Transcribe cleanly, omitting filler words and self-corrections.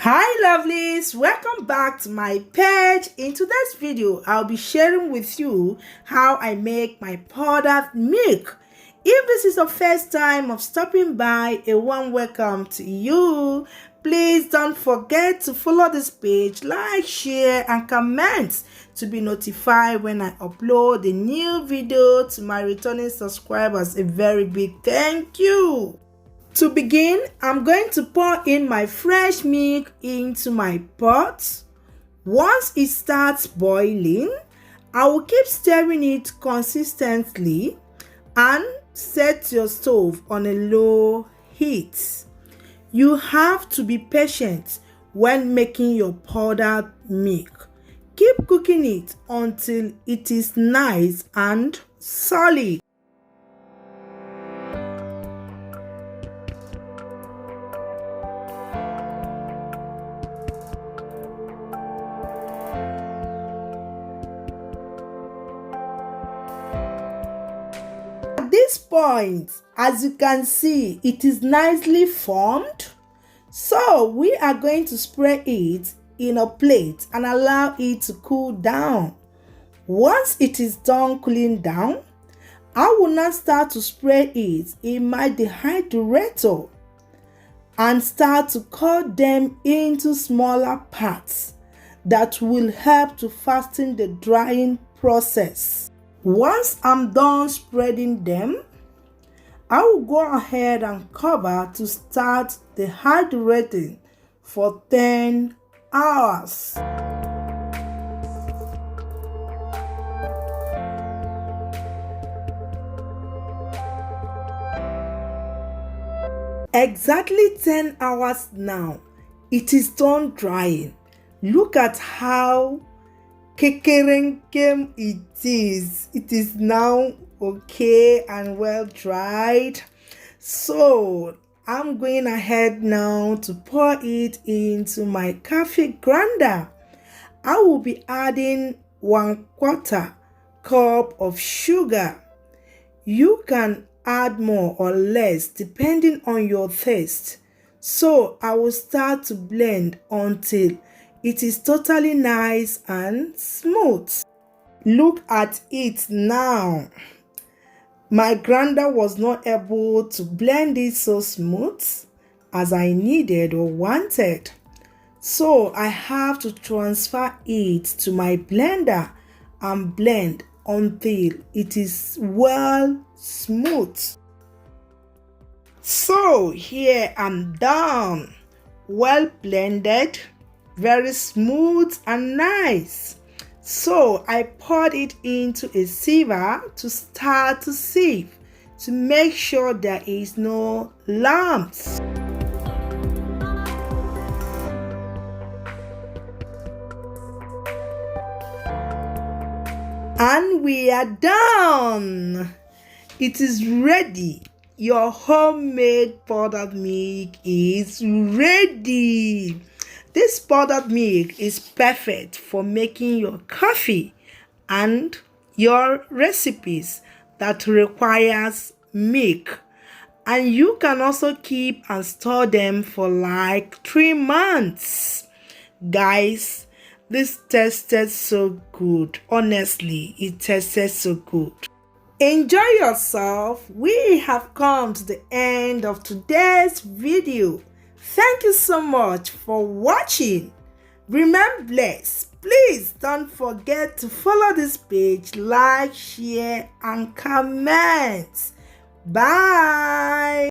Hi lovelies, welcome back to my page. In today's video I'll be sharing with you how I make my powdered milk. If this is the first time of stopping by, a warm welcome to you. Please don't forget to follow this page, like, share and comment to be notified when I upload a new video. To my returning subscribers, a very big thank you. To begin, I'm going to pour in my fresh milk into my pot. Once it starts boiling, I will keep stirring it consistently and set your stove on a low heat. You have to be patient when making your powdered milk. Keep cooking it until it is nice and solid. At this point, as you can see, it is nicely formed. So we are going to spread it in a plate and allow it to cool down. Once it is done cooling down, I will now start to spread it in my dehydrator and start to cut them into smaller parts that will help to fasten the drying process. Once I'm done spreading them, I will go ahead and cover to start dehydrating for 10 hours. Exactly 10 hours now, it is done drying. Look at how kekerenkem it is. It is now okay and well dried. So I'm going ahead now to pour it into my coffee grinder. I will be adding 1/4 cup of sugar. You can add more or less depending on your taste. So I will start to blend until it is totally nice and smooth. Look at it now. My grinder was not able to blend it so smooth as I needed or wanted. So I have to transfer it to my blender and blend until it is well smooth. So here I'm done. Well blended, very smooth and nice. So I poured it into a sieve to start to sieve to make sure there is no lumps. And we are done. It is ready. Your homemade powdered milk is ready. This powdered milk is perfect for making your coffee and your recipes that requires milk. And you can also keep and store them for like 3 months. Guys, this tasted so good. Honestly, it tasted so good. Enjoy yourself. We have come to the end of today's video. Thank you so much for watching. Remain blessed. Please don't forget to follow this page, like, share and comment. Bye.